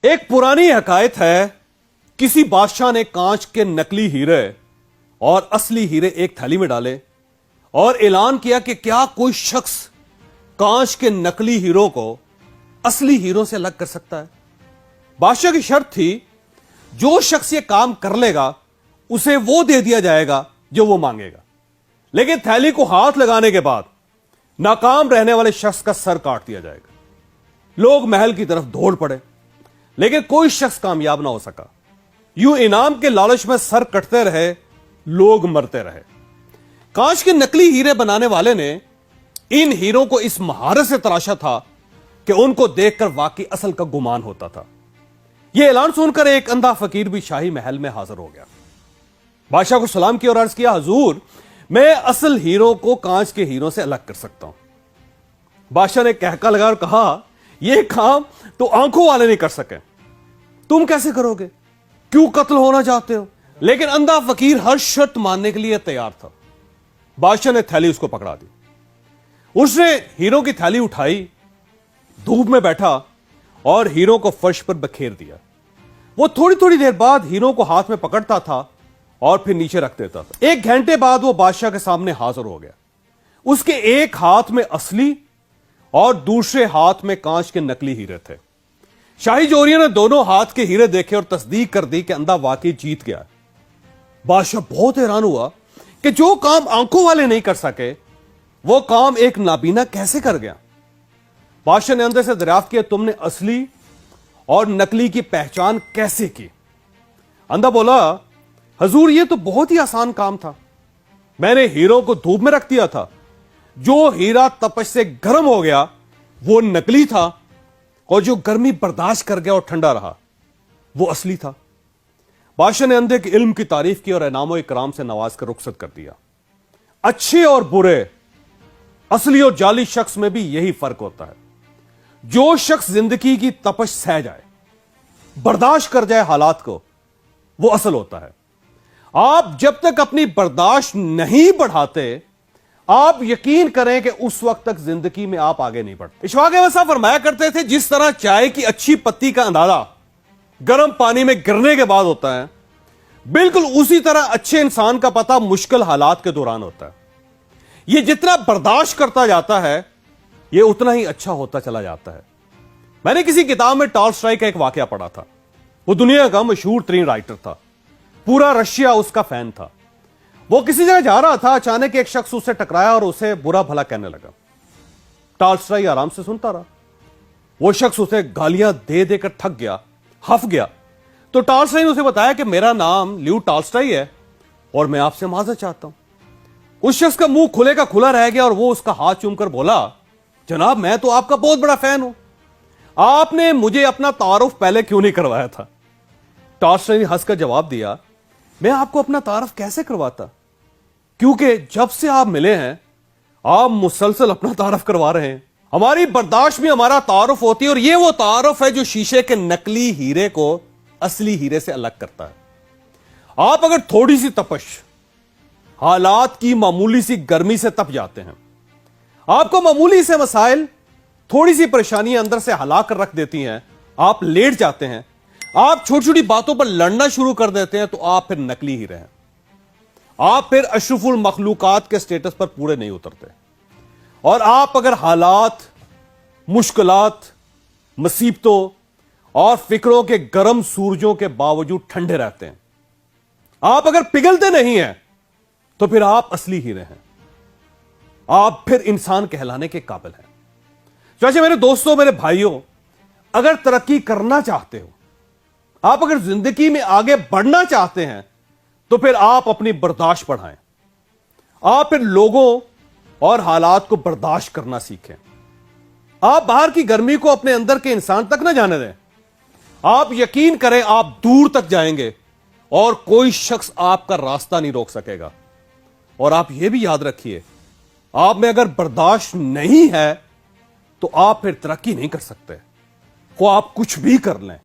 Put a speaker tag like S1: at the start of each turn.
S1: ایک पुरानी हकायत है, किसी बादशाह ने कांच के नकली हीरे और असली हीरे एक थैली में डाले और ऐलान किया कि क्या कोई शख्स कांच के नकली हीरो को असली हीरो से अलग कर सकता है। बादशाह की शर्त थी, जो शख्स ये काम कर लेगा उसे वो दे दिया जाएगा जो वो मांगेगा। लेकिन थैली को हाथ लगाने के बाद नाकाम रहने वाले शख्स का सर काट दिया जाएगा। लोग महल की तरफ दौड़ पड़े, लेकिन कोई शख्स कामयाब ना हो सका। यूं इनाम के लालच में सर कटते रहे, लोग मरते रहे। कांच के नकली हीरे बनाने वाले ने इन हीरों को इस महारत से तराशा था कि उनको देखकर वाकई असल का गुमान होता था। यह ऐलान सुनकर एक अंधा फकीर भी शाही महल में हाजिर हो गया। बादशाह को सलाम किया और अर्ज किया, हुजूर, मैं असल हीरो को कांच के हीरो से अलग कर सकता हूं। बादशाह ने कहका लगा और कहा, यह काम तो आंखों वाले नहीं कर सके, तुम कैसे करोगे? क्यों कत्ल होना चाहते हो? लेकिन अंधा फकीर हर शर्त मानने के लिए तैयार था। बादशाह ने थैली उसको पकड़ा दी। उसने हीरो की थैली उठाई, धूप में बैठा और हीरो को फर्श पर बखेर दिया। वो थोड़ी थोड़ी देर बाद हीरो को हाथ में पकड़ता था और फिर नीचे रख देता था। एक घंटे बाद वो बादशाह के सामने हाजिर हो गया। उसके एक हाथ में असली और दूसरे हाथ में कांच के नकली हीरे थे। शाही जोरियों ने दोनों हाथ के हीरे देखे और तस्दीक कर दी कि अंधा वाकई जीत गया। बादशाह बहुत हैरान हुआ कि जो काम आंखों वाले नहीं कर सके, वो काम एक नाबीना कैसे कर गया। बादशाह ने अंदर से दरियाफ्त किया, तुमने असली और नकली की पहचान कैसे की? अंधा बोला, हुजूर, ये तो बहुत ही आसान काम था। मैंने हीरो को धूप में रख दिया था। जो हीरा तपश से गर्म हो गया वो नकली था, और जो गर्मी बर्दाश्त कर गया और ठंडा रहा वो असली था। बादशाह ने अंधे के इल्म की तारीफ की और इनामो इकराम से नवाज कर रुखसत कर दिया। अच्छे और बुरे, असली और जाली शख्स में भी यही फर्क होता है। जो शख्स जिंदगी की तपश सह जाए, बर्दाश्त कर जाए हालात को, वो असल होता है। आप जब तक अपनी बर्दाश्त नहीं बढ़ाते, आप यकीन करें कि उस वक्त तक जिंदगी में आप आगे नहीं बढ़ते। इशफाक अहमद साहब फरमाया करते थे, जिस तरह चाय की अच्छी पत्ती का अंदाजा गर्म पानी में गिरने के बाद होता है, बिल्कुल उसी तरह अच्छे इंसान का पता मुश्किल हालात के दौरान होता है। यह जितना बर्दाश्त करता जाता है, यह उतना ही अच्छा होता चला जाता है। मैंने किसी किताब में टॉल्स्टॉय का एक वाकया पढ़ा था। वो दुनिया का मशहूर तरीन राइटर था, पूरा रशिया उसका फैन था। वो किसी जगह जा रहा था, अचानक एक शख्स उससे टकराया और उसे बुरा भला कहने लगा। टॉल्स्टॉय आराम से सुनता रहा। वो शख्स उसे गालियां दे देकर थक गया, हफ गया। तो टॉल्स्टॉय ने उसे बताया कि मेरा नाम ल्यू टॉल्स्टॉय है और मैं आपसे माजरत चाहता हूं। उस शख्स का मुंह खुले का खुला रह गया और वो उसका हाथ चूमकर बोला, जनाब, मैं तो आपका बहुत बड़ा फैन हूं, आपने मुझे अपना तारुफ पहले क्यों नहीं करवाया था? टॉल्स्टॉय ने हंसकर जवाब दिया, मैं आपको अपना तारुफ कैसे करवाता, क्योंकि जब से आप मिले हैं आप मुसलसल अपना तारुफ करवा रहे हैं। हमारी बर्दाश्त में हमारा तारुफ होती है, और यह वो तारुफ है जो शीशे के नकली हीरे को असली हीरे से अलग करता है। आप अगर थोड़ी सी तपश, हालात की मामूली सी गर्मी से तप जाते हैं, आपको मामूली से मसाइल, थोड़ी सी परेशानियां अंदर से हला कर रख देती हैं, आप लेट जाते हैं, आप छोटी छोटी बातों पर लड़ना शुरू कर देते हैं, तो आप फिर नकली ही रहे। आप फिर अशरफुल मखलूकात के स्टेटस पर पूरे नहीं उतरते। और आप अगर हालात, मुश्किलात, मुसीबतों और फिक्रों के गर्म सूरजों के बावजूद ठंडे रहते हैं, आप अगर पिघलते नहीं हैं, तो फिर आप असली हीरे हैं। आप फिर इंसान कहलाने के काबिल हैं। चाचा, मेरे दोस्तों, मेरे भाइयों, अगर तरक्की करना चाहते हो, आप अगर जिंदगी में आगे बढ़ना चाहते हैं, तो फिर आप अपनी बर्दाश्त बढ़ाएं। आप फिर लोगों और हालात को बर्दाश्त करना सीखें। आप बाहर की गर्मी को अपने अंदर के इंसान तक ना जाने दें। आप यकीन करें, आप दूर तक जाएंगे और कोई शख्स आपका रास्ता नहीं रोक सकेगा। और आप यह भी याद रखिए, आप में अगर बर्दाश्त नहीं है, तो आप फिर तरक्की नहीं कर सकते, वो आप कुछ भी कर लें।